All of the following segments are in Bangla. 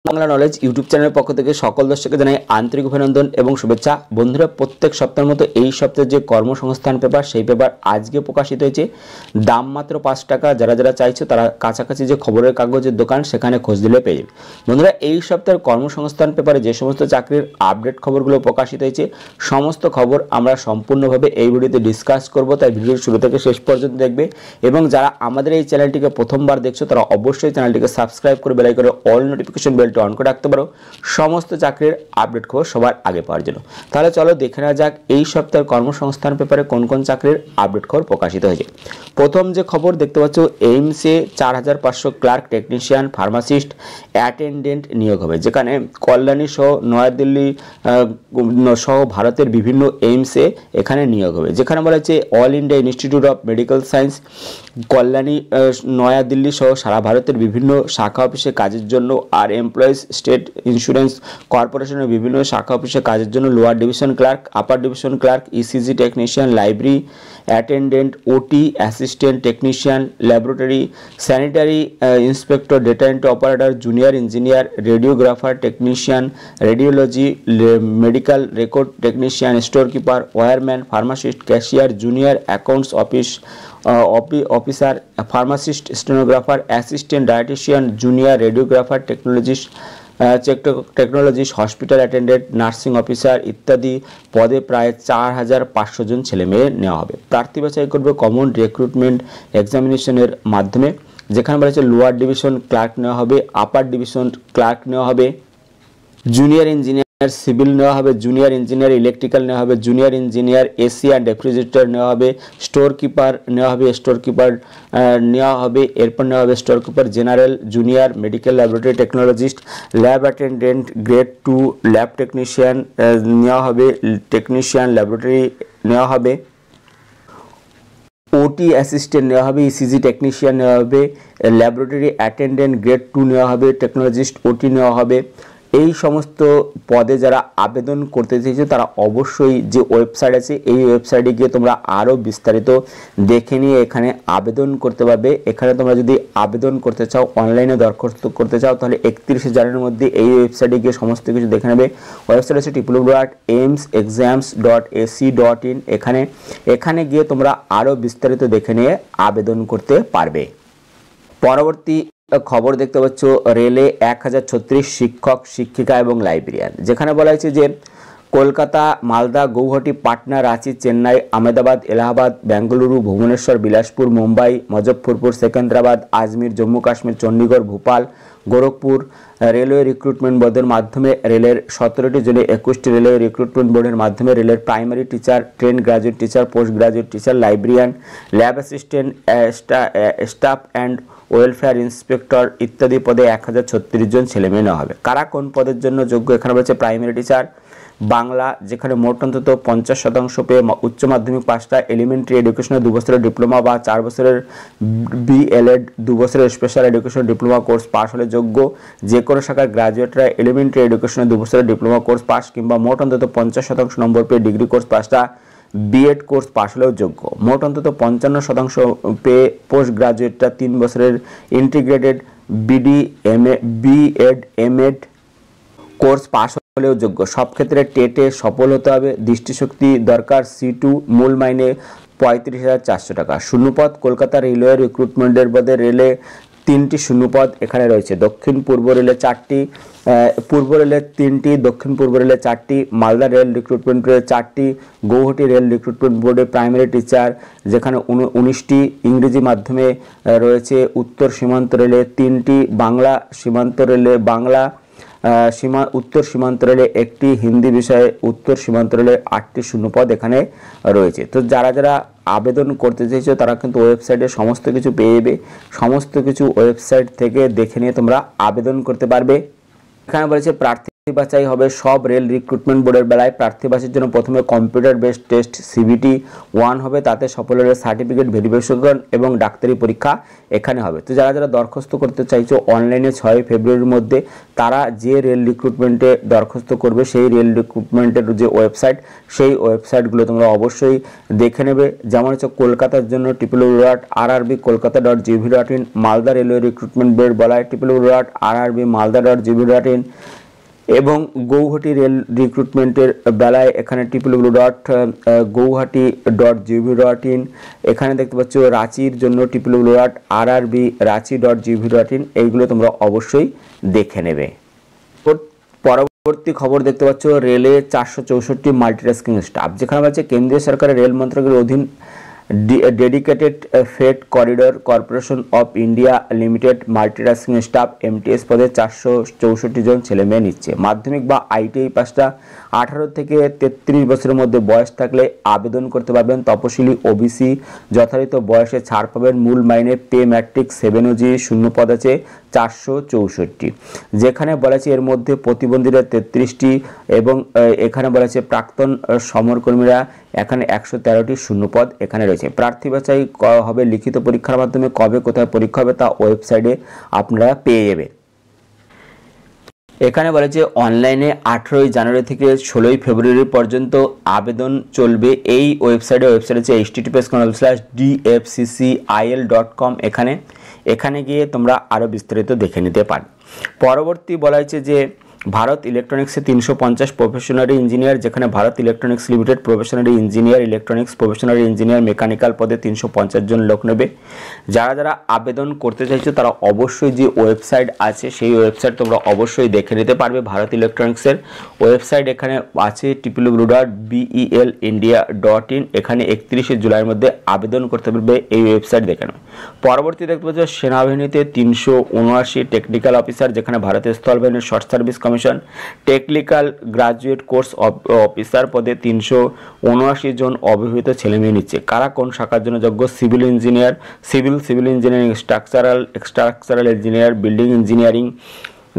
বাংলা নলেজ ইউটিউব চ্যানেলের পক্ষ থেকে সকল দর্শককে জানাই আন্তরিক অভিনন্দন এবং শুভেচ্ছা। বন্ধুরা, প্রত্যেক সপ্তাহের মতো এই সপ্তাহে যে কর্মসংস্থান পেপার সেই পেপার আজকে প্রকাশিত হয়েছে। দাম মাত্র 5 টাকা। যারা যারা চাইছো তারা কাছাকাছি যে খবরের কাগজের দোকান সেখানে খোঁজ দিলে পেয়ে যাবে। বন্ধুরা, এই সপ্তাহের কর্মসংস্থান পেপারে যে সমস্ত চাকরির আপডেট খবরগুলো প্রকাশিত হয়েছে সমস্ত খবর আমরা সম্পূর্ণভাবে এই ভিডিওতে ডিসকাস করব, তাই ভিডিওর শুরু থেকে শেষ পর্যন্ত দেখবে। এবং যারা আমাদের এই চ্যানেলটিকে প্রথমবার দেখছো তারা অবশ্যই চ্যানেলটিকে সাবস্ক্রাইব করে বেল আইকনে অল নোটিফিকেশন বেল অন করে রাখতে পারো সমস্ত চাকরির আপডেট খবর সবার আগে পাওয়ার জন্য। তাহলে চলো দেখে নেওয়া যাক এই সপ্তাহের কর্মসংস্থান পেপারে কোন কোন চাকরির আপডেট খবর প্রকাশিত হয়েছে। প্রথম যে খবর দেখতে পাচ্ছ, এইমসে 4500 ক্লার্ক, টেকনিশিয়ান, ফার্মাসিস্ট, অ্যাটেন্ডেন্ট নিয়োগ হবে, যেখানে কল্যাণী সহ নয়াদিল্লি সহ ভারতের বিভিন্ন এইমসে এখানে নিয়োগ হবে। যেখানে বলা হচ্ছে all India institute of medical science, Kalyani, New Delhi সহ সারা ভারতের বিভিন্ন শাখা অফিসে কাজের জন্য, আর এমপ্লয়িজ স্টেট ইন্স্যুরেন্স কর্পোরেশনের বিভিন্ন শাখা অফিসে কাজের জন্য lower division clerk, upper division clerk, ECG technician, library attendant, OT assistant technician, laboratory sanitary inspector, data entry operator, junior engineer, radiographer technician, radiology, medical record technician, store keeper, wireman, pharmacist, cashier, junior accounts officer, pharmacist, stenographer, assistant dietician, junior radiographer, technologist, hospital attendant, nursing officer ইত্যাদি পদে প্রায় 4500 জন ছেলেমেয়ে নেওয়া হবে। প্রার্থী বাছাই করবে কমন রিক্রুটমেন্ট এক্সামিনেশনের মাধ্যমে। যেখানে বলা হচ্ছে লোয়ার ডিভিশন ক্লার্ক নেওয়া হবে, আপার ডিভিশন ক্লার্ক নেওয়া হবে, জুনিয়র ইঞ্জিনিয়ার সিভিল নেওয়া হবে, জুনিয়র ইঞ্জিনিয়ার ইলেকট্রিক্যাল নেওয়া হবে, junior engineer AC and refrigerator নেওয়া হবে, স্টোর কিপার নেওয়া হবে, এরপর নেওয়া হবে store keeper general, junior medical laboratory technologist, lab attendant grade 2, lab technician নেওয়া হবে, টেকনিশিয়ান ল্যাবরেটরি নেওয়া হবে, ওটি অ্যাসিস্ট্যান্ট নেওয়া হবে, ইসিজি টেকনিশিয়ান নেওয়া হবে, ল্যাবরেটরি অ্যাটেন্ডেন্ট গ্রেড 2 নেওয়া হবে, টেকনোলজিস্ট ওটি নেওয়া হবে। এই সমস্ত পদে যারা আবেদন করতে চাইছো তারা অবশ্যই যে ওয়েবসাইট আছে এই ওয়েবসাইটে গিয়ে তোমরা আরও বিস্তারিত দেখে নিয়ে এখানে আবেদন করতে পারবে। এখানে তোমরা যদি আবেদন করতে চাও, অনলাইনে দরখাস্ত করতে চাও, তাহলে 31 জানুয়ারির মধ্যে এই ওয়েবসাইটে গিয়ে সমস্ত কিছু দেখে নেবে। ওয়েবসাইট আছে www.aimsexams.ac.in। এখানে গিয়ে তোমরা আরও বিস্তারিত দেখে নিয়ে আবেদন করতে পারবে। পরবর্তী খবর দেখতে পাচ্ছ, রেলে 1036 শিক্ষক, শিক্ষিকা এবং লাইব্রেরিয়ান। যেখানে বলা হয়েছে যে কলকাতা, মালদা, গৌহাটি, পাটনা, রাঁচি, চেন্নাই, আহমেদাবাদ, এলাহাবাদ, বেঙ্গালুরু, ভুবনেশ্বর, বিলাসপুর, মুম্বাই, মুজফ্ফরপুর, সেকেন্দ্রাবাদ, আজমির, জম্মু কাশ্মীর, চণ্ডীগড়, ভোপাল, গোরখপুর রেলওয়ে রিক্রুটমেন্ট বোর্ডের মাধ্যমে রেলের 17টি জেলে 21টি রেলওয়ে রিক্রুটমেন্ট বোর্ডের মাধ্যমে রেলের primary teacher, train graduate teacher, post graduate teacher, librarian, lab assistant, staff and welfare inspector ইত্যাদি পদে 1036 জন ছেলেমেয়ে নেওয়া হবে। কারা কোন পদের জন্য যোগ্য? এখানে বলেছে প্রাইমারি টিচার বাংলা, যেখানে মোট অন্তত 50% পেয়ে উচ্চ মাধ্যমিক পাসটা, এলিমেন্টারি এডুকেশনের 2 বছরের ডিপ্লোমা বা 4 বছরের বিএলএড, 2 বছরের special education diploma course pass হলে যোগ্য। যে কোনো শাখার গ্রাজুয়েটরা এলিমেন্টারি এডুকেশনের 2 বছরের ডিপ্লোমা কোর্স পাস কিংবা মোট অন্তত 50% নম্বর পেয়ে ডিগ্রি কোর্স পাসটা বিএড কোর্স পাস হলেও যোগ্য। মোট অন্তত 55% পেয়ে পোস্ট গ্রাজুয়েটরা 3 বছরের integrated BEd MEd course pass হলেও যোগ্য। সব ক্ষেত্রে টেটে সফল হতে হবে। দৃষ্টিশক্তি দরকার। C2 মূল মাইনে 35,400 টাকা। শূন্যপদ কলকাতা রেলওয়ে রিক্রুটমেন্টের পদে রেলে 3টি শূন্যপদ এখানে রয়েছে। দক্ষিণ পূর্ব রেলে 4টি, পূর্ব রেলে 3টি, দক্ষিণ পূর্ব রেলে 4টি, মালদা রেল রিক্রুটমেন্ট বোর্ডে 4টি, গৌহাটি রেল রিক্রুটমেন্ট বোর্ডে প্রাইমারি টিচার যেখানে 19টি, ইংরেজি মাধ্যমে রয়েছে। উত্তর সীমান্ত রেলে 3টি, বাংলা সীমান্ত রেলে উত্তর সীমান্ত রেলে 1টি, হিন্দি বিষয়ে উত্তর সীমান্ত রেলে 8টি শূন্যপদ এখানে রয়েছে। তো যারা যারা আবেদন করতে চাইছো তারা কিন্তু ওয়েবসাইটে সমস্ত কিছু পেয়ে যাবে। সমস্ত কিছু ওয়েবসাইট থেকে দেখে নিয়ে তোমরা আবেদন করতে পারবে। এখানে বলেছে প্রার্থী বাছাই হবে সব রেল রিক্রুটমেন্ট বোর্ডের বেলায়। প্রার্থী বাছাইয়ের জন্য প্রথমে কম্পিউটার বেসড টেস্ট CBT 1 হবে, তাতে সফলের সার্টিফিকেট ভেরিফিকেশন এবং ডাক্তারি পরীক্ষা এখানে হবে। তো যারা যারা দরখাস্ত করতে চাইছো অনলাইনে 6 ফেব্রুয়ারির মধ্যে, তারা যে রেল রিক্রুটমেন্টে দরখাস্ত করবে সেই রেল রিক্রুটমেন্টের যে ওয়েবসাইট, সেই ওয়েবসাইটগুলো তোমরা অবশ্যই দেখে নেবে। যেমন হচ্ছে কলকাতার জন্য www.rrbkolkata.gov.in, Malda railway recruitment board বলায় www.rrbmalda.gov.in, এবং গৌহাটি রেল রিক্রুটমেন্টের বেলায় এখানে www.guwahati.gov.in, এখানে দেখতে পাচ্ছ রাঁচির জন্য www.rrbranchi.gov.in, এইগুলো তোমরা অবশ্যই দেখে নেবে। পরবর্তী খবর দেখতে পাচ্ছ রেলে 464 মাল্টিটাস্কিং স্টাফ, যেখানে বলছে কেন্দ্রীয় সরকারের রেল মন্ত্রকের অধীন dedicated freight corridor corporation of India limited multitasking staff MTS পদে 464 জন ছেলে মেয়ে নিচ্ছে। মাধ্যমিক বা ITI পাসটা 18 থেকে 33 বছরের মধ্যে বয়স থাকলে আবেদন করতে পারবেন। তপশিলি OBC যথাযথ বয়সে ছাড় পাবেন। মূল মাইনে পে ম্যাট্রিক 7OG, শূন্য পদ আছে 464, যেখানে বলেছে এর মধ্যে প্রতিবন্ধীরা 33টি এবং এখানে বলেছে প্রাক্তন সমরকর্মীরা এখানে 113টি শূন্য পদ এখানে রয়েছে। প্রার্থী বাছাই হবে লিখিত পরীক্ষার মাধ্যমে। কবে কোথায় পরীক্ষা হবে তা ওয়েবসাইটে আপনারা পেয়ে যাবেন। এখানে বলেছে অনলাইনে 18 জানুয়ারি থেকে 16 ফেব্রুয়ারি পর্যন্ত আবেদন চলবে। এই ওয়েবসাইট হচ্ছে https://dfccil.com, এখানে গিয়ে তোমরা আরও বিস্তারিত দেখে নিতে পারো। পরবর্তী বলা হয়েছে যে ভারত ইলেকট্রনিক্সে 350 প্রফেশনারি ইঞ্জিনিয়ার, যেখানে Bharat electronics limited probationary engineer, electronics probationary engineer, mechanical পদে 350 জন লোক নেবে। যারা যারা আবেদন করতে চাইছো তারা অবশ্যই যে ওয়েবসাইট আছে সেই ওয়েবসাইট তোমরা অবশ্যই দেখে নিতে পারবে। ভারত ইলেকট্রনিক্সের ওয়েবসাইট এখানে আছে www.belindia.in, এখানে 31 জুলাইয়ের মধ্যে আবেদন করতে পারবে, এই ওয়েবসাইট দেখে নেবে। পরবর্তী দেখতে পাচ্ছ সেনাবাহিনীতে 379 টেকনিক্যাল অফিসার, যেখানে ভারতীয় স্থলবাহিনীর short service commission technical graduate course officer পদে 379 জন অবিবাহিত ছেলে মেয়ে নিচ্ছে। কারা কোন শাখার জন্য যোগ্য? Civil engineer, civil engineering, structural engineer, building engineering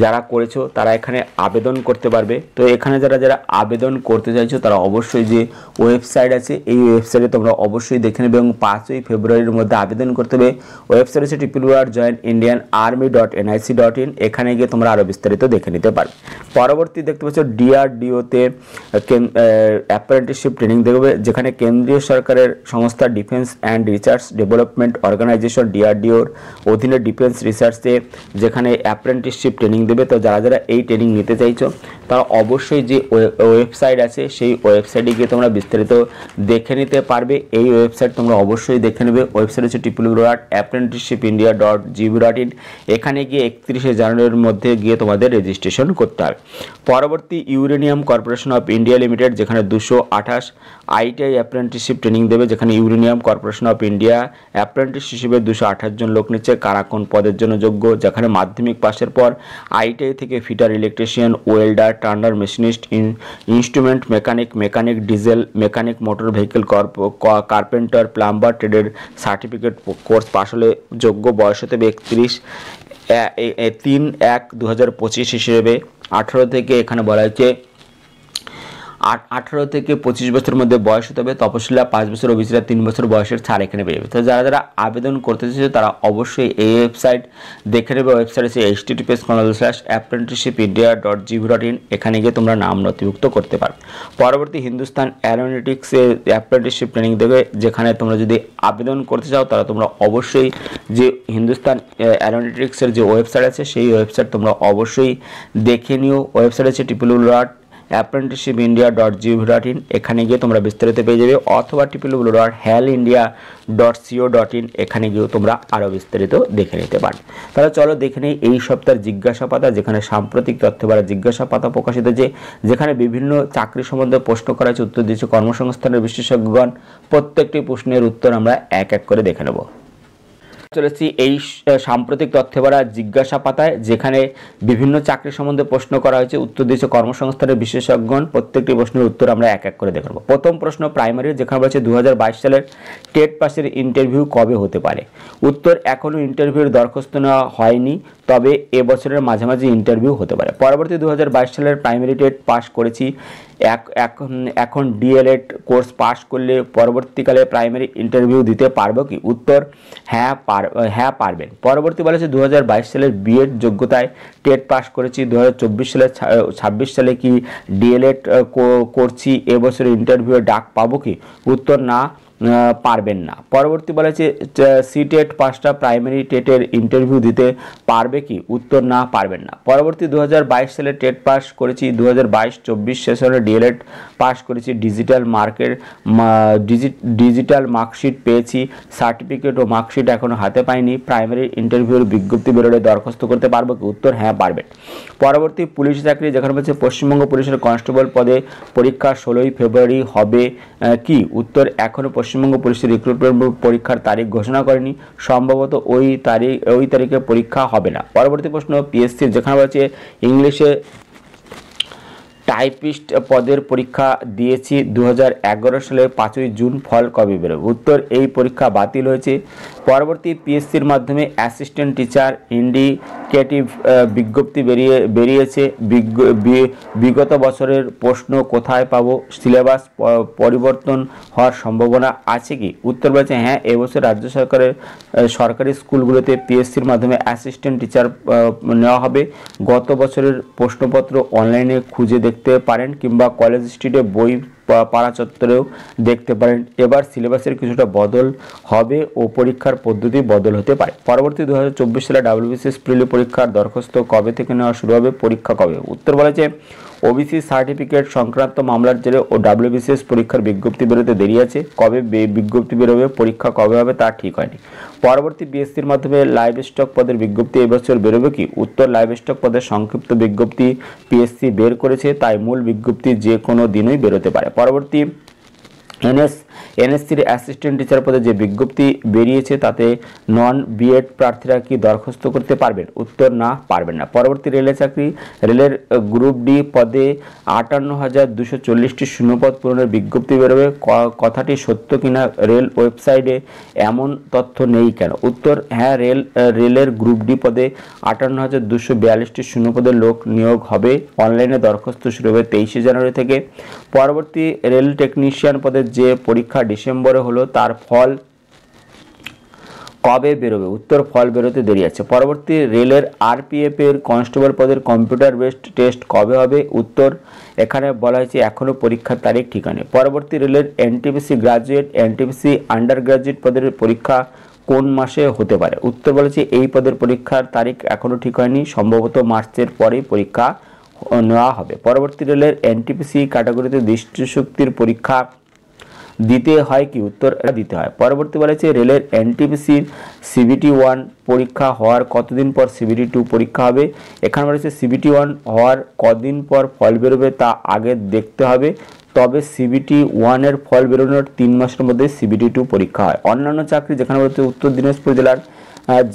যারা করেছো তারা এখানে আবেদন করতে পারবে। তো এখানে যারা যারা আবেদন করতে চাইছো তারা অবশ্যই যে ওয়েবসাইট আছে এই ওয়েবসাইটে তোমরা অবশ্যই দেখে নেবে এবং 5 ফেব্রুয়ারির মধ্যে আবেদন করতে হবে। ওয়েবসাইট হচ্ছে www.joinindianarmy.nic.in, এখানে গিয়ে তোমরা আরও বিস্তারিত দেখে নিতে পারবে। পরবর্তী দেখতে পাচ্ছ DRDO-তে অ্যাপ্রেন্টিসশিপ ট্রেনিং দেখবে, যেখানে কেন্দ্রীয় সরকারের সংস্থা defence and research development organisation DRDO-র অধীনে ডিফেন্স রিসার্চে যেখানে অ্যাপ্রেন্টিসশিপ ট্রেনিং দেবে। তো যারা যারা এই ট্রেনিং নিতে চাইছো তারা অবশ্যই যে ওয়েবসাইট আছে সেই ওয়েবসাইটে গিয়ে তোমরা বিস্তারিত দেখে নিতে পারবে। এই ওয়েবসাইট তোমরা অবশ্যই দেখে নেবে। ওয়েবসাইট হচ্ছে www.apprenticeshipindia.gov.in, এখানে গিয়ে 31 জানুয়ারির মধ্যে গিয়ে তোমাদের রেজিস্ট্রেশন করতে হবে। পরবর্তী uranium corporation of India limited, যেখানে 228 ITI অ্যাপ্রেন্টিসশিপ ট্রেনিং দেবে, যেখানে uranium corporation of India apprentice হিসেবে 228 জন লোক নিচ্ছে। কারা কোন পদের জন্য যোগ্য? যেখানে মাধ্যমিক পাশের পর ITI থেকে fitter, electrician, welder, turner machinist, instrument mechanic, diesel mechanic, motor vehicle carpenter, plumber ট্রেডের সার্টিফিকেট কোর্স পাশ হলে যোগ্য। বয়স হতে হবে 3/1/2025 হিসেবে 18 থেকে এখানে বলা হয়েছে 18 থেকে 25 বছরের মধ্যে বয়স হতে হবে। তপশিলা 5 বছর, ওবিসিরা 3 বছর বয়সের ছাড় এখানে পেয়ে যাবে। তো যারা যারা আবেদন করতে চাইছে তারা অবশ্যই এই ওয়েবসাইট দেখে নেবে। ওয়েবসাইট আছে https://apprenticeshipindia.gov.in, এখানে গিয়ে তোমরা নাম নথিভুক্ত করতে পারবে। পরবর্তী হিন্দুস্তান অ্যারোনটিক্সে অ্যাপ্রেন্টিসশিপ ট্রেনিং দেবে, যেখানে তোমরা যদি আবেদন করতে চাও তারা তোমরা অবশ্যই যে হিন্দুস্তান অ্যারোনটিক্সের যে ওয়েবসাইট আছে সেই ওয়েবসাইট তোমরা অবশ্যই দেখে নিও। ওয়েবসাইট আছে www.apprenticeshipindia.gov.in, এখানে গিয়ে তোমরা বিস্তারিত পেয়ে যাবে, অথবা www.halindia.co.in, এখানে গিয়েও তোমরা আরও বিস্তারিত দেখে নিতে পারো। তাহলে চলো দেখে নেই এই সপ্তাহের জিজ্ঞাসা পাতা, যেখানে সাম্প্রতিক তথ্য বা জিজ্ঞাসা পাতা প্রকাশিত হয়েছে, যেখানে বিভিন্ন চাকরি সম্বন্ধে প্রশ্ন করা হয়েছে, উত্তর দিয়েছে কর্মসংস্থানের বিশেষজ্ঞগণ। প্রত্যেকটি প্রশ্নের উত্তর আমরা এক এক করে দেখে নেব। চলেছি এই সাম্প্রতিক তথ্য ভরা জিজ্ঞাসা পাতায়, যেখানে বিভিন্ন চাকরি সম্বন্ধে প্রশ্ন করা হয়েছে। উত্তর দিয়েছে কর্মসংস্থানের বিশেষজ্ঞগণ। প্রত্যেকটি প্রশ্নের উত্তর আমরা এক এক করে দেখব। প্রথম প্রশ্ন প্রাইমারি, যেখানে বলছে 2022 সালের টেট পাসের ইন্টারভিউ কবে হতে পারে। উত্তর, এখনও ইন্টারভিউর দরখাস্ত নেওয়া হয়নি, তবে এবছরের মাঝামাঝি ইন্টারভিউ হতে পারে। পরবর্তী 2022 সালের প্রাইমারি টেট পাস করেছি, এখন ডিএলএড কোর্স পাস করলে পরবর্তীকালে প্রাইমারি ইন্টারভিউ দিতে পারবো কি। উত্তর, হ্যাঁ পারবেন। পরবর্তী বলেছে 2022 সালের বিএড যোগ্যতায় টেট পাস করেছি, 2026 সালে কি ডিএলএড করছি, এবছর ইন্টারভিউ ডাক পাবো কি। উত্তর, না, পারবেন না। পরবর্তী বলেছে সি টেট পাসটা প্রাইমারি টেটের ইন্টারভিউ দিতে পারবে কি। উত্তর, না, পারবেন না। পরবর্তী 2022 সালে টেট পাস করেছি, 2022-24 সেশনে ডিএলএড পাস করেছি, ডিজিটাল মার্কশিট পেয়েছি, সার্টিফিকেট ও মার্কশিট এখনও হাতে পাইনি, প্রাইমারি ইন্টারভিউর বিজ্ঞপ্তি বেরোলে দরখাস্ত করতে পারবো কি। উত্তর, হ্যাঁ পারবেন। পরবর্তী পুলিশ চাকরি, যেখানে বলছে পশ্চিমবঙ্গ পুলিশের কনস্টেবল পদে পরীক্ষা 16 ফেব্রুয়ারি হবে কি। উত্তর, এখনও পশ্চিমবঙ্গ পুলিশের রিক্রুটমেন্ট পরীক্ষার তারিখ ঘোষণা করেনি, সম্ভবত ওই তারিখে পরীক্ষা হবে না। পরবর্তী প্রশ্ন পিএসসি, যেখানে বলছে ইংলিশে টাইপিস্ট পদের পরীক্ষা দিয়েছি 2011 সালে 5ই জুন, ফল কবে বেরোবে। উত্তর, এই পরীক্ষা বাতিল হয়েছে। পরবর্তী পিএসসির মাধ্যমে অ্যাসিস্ট্যান্ট টিচার ইন্ডিকেটিভ বিজ্ঞপ্তি বেরিয়েছে, বিগত বছরের প্রশ্ন কোথায় পাবো, সিলেবাস পরিবর্তন হওয়ার সম্ভাবনা আছে কি। উত্তর বলছে হ্যাঁ, এবছর রাজ্য সরকারের সরকারি স্কুলগুলোতে পিএসসির মাধ্যমে অ্যাসিস্ট্যান্ট টিচার নেওয়া হবে। গত বছরের প্রশ্নপত্র অনলাইনে খুঁজে দেখতে পারেন, কিংবা কলেজ স্ট্রিটে বই পাড়া চত্বরেও দেখতে পারেন। এবার সিলেবাসের কিছুটা বদল হবে ও পরীক্ষার পদ্ধতি বদল হতে পারে। পরবর্তী 2024 সালে ডাব্লিউবিসিএস প্রিলি পরীক্ষার দরখাস্ত কবে থেকে নেওয়া শুরু হবে, পরীক্ষা কবে। উত্তর বলেছে ওবিসি সার্টিফিকেট সংক্রান্ত মামলার জেরে ও ডাব্লিউবিসিএস পরীক্ষার বিজ্ঞপ্তি বেরোতে দেরি আছে। কবে বিজ্ঞপ্তি বেরোবে, পরীক্ষা কবে হবে তা ঠিক হয়নি। পরবর্তী বিএসসির মাধ্যমে লাইভ স্টক পদের বিজ্ঞপ্তি এবছর বেরোবে কি। উত্তর, লাইভ স্টক পদের সংক্ষিপ্ত বিজ্ঞপ্তি পিএসসি বের করেছে, তাই মূল বিজ্ঞপ্তি যে কোনো দিনই বেরোতে পারে। পরবর্তী এনএসসির অ্যাসিস্ট্যান্ট টিচার পদে যে বিজ্ঞপ্তি বেরিয়েছে, তাতে নন বিএড প্রার্থীরা কি দরখাস্ত করতে পারবেন। উত্তর, না, পারবেন না। পরবর্তী রেলের চাকরি, রেলের গ্রুপ ডি পদে 58,240টি শূন্যপদ পূরণের বিজ্ঞপ্তি বেরোবে, কথাটি সত্য কিনা, রেল ওয়েবসাইটে এমন তথ্য নেই কেন। উত্তর, হ্যাঁ, রেলের গ্রুপ ডি পদে 58,242টি শূন্যপদের লোক নিয়োগ হবে। অনলাইনে দরখাস্ত শুরু হবে 23 জানুয়ারি থেকে। পরবর্তী রেল টেকনিশিয়ান পদের যে পরীক্ষা ডিসেম্বরে হলো, তার ফল কবে বেরোবে। উত্তর, ফল বেরোতে দেরি আছে। পরবর্তী রেলের আরপিএফ এর কনস্টেবল পদের কম্পিউটার বেসড টেস্ট কবে হবে। উত্তর, এখানে বলা হয়েছে এখনও পরীক্ষার তারিখ ঠিক হয়নি। পরবর্তী রেলের NTPC graduate, NTPC under graduate পদের পরীক্ষা কোন মাসে হতে পারে। উত্তর বলেছে এই পদের পরীক্ষার তারিখ এখনও ঠিক হয়নি, সম্ভবত মার্চের পরেই পরীক্ষা নেওয়া হবে। পরবর্তী রেলের এনটিপিসি ক্যাটাগরিতে দৃষ্টিশক্তির পরীক্ষা দিতে হয় কি। উত্তর, দিতে হয়। পরবর্তী বলেছে রেলের এনটিপিসির সিবিটি 1 পরীক্ষা হওয়ার কতদিন পর সিবিটি 2 পরীক্ষা হবে। এখানে বলেছে সিবিটি 1 হওয়ার কদিন পর ফল বেরোবে তা আগে দেখতে হবে, তবে সিবিটি 1 এর ফল বেরোনোর 3 মাসের মধ্যে সিবিটি 2 পরীক্ষা হয়। অন্যান্য চাকরি, যেখানে বলছে উত্তর দিনাজপুর জেলার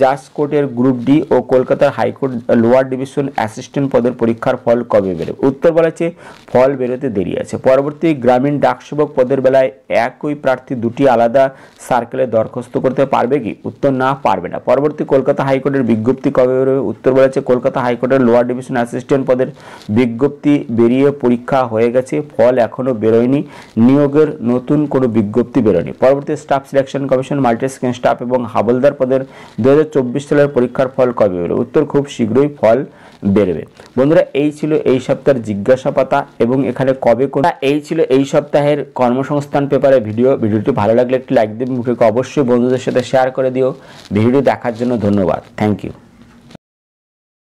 জাজ কোর্টের গ্রুপ ডি ও কলকাতার হাইকোর্ট লোয়ার ডিভিশন অ্যাসিস্ট্যান্ট পদের পরীক্ষার ফল কবে বেরোবে। উত্তর বলেছে ফল বেরোতে দেরি আছে। পরবর্তী গ্রামীণ ডাকসেবক পদের বেলায় একই প্রার্থী দুটি আলাদা সার্কেলে দরখাস্ত করতে পারবে কি। উত্তর, না, পারবে না। পরবর্তী কলকাতা হাইকোর্টের বিজ্ঞপ্তি কবে বেরোবে। উত্তর বলেছে কলকাতা হাইকোর্টের লোয়ার ডিভিশন অ্যাসিস্ট্যান্ট পদের বিজ্ঞপ্তি বেরিয়ে পরীক্ষা হয়ে গেছে, ফল এখনও বেরোয়নি, নিয়োগের নতুন কোনো বিজ্ঞপ্তি বেরোয়নি। পরবর্তী স্টাফ সিলেকশন কমিশন মাল্টিস্কিল স্টাফ এবং হাবলদার পদের 2024 সালের পরীক্ষার ফল কবে বেরোবে। উত্তর, খুব শীঘ্রই ফল বেরোবে। বন্ধুরা, এই ছিল এই সপ্তাহের জিজ্ঞাসা পাতা এবং এখানে কবে কোন এই ছিল এই সপ্তাহের কর্মসংস্থান পেপারের ভিডিওটি ভালো লাগলে একটি লাইক দিন, ভিডিওকে অবশ্যই বন্ধুদের সাথে শেয়ার করে দিও। ভিডিওটি দেখার জন্য ধন্যবাদ। Thank you.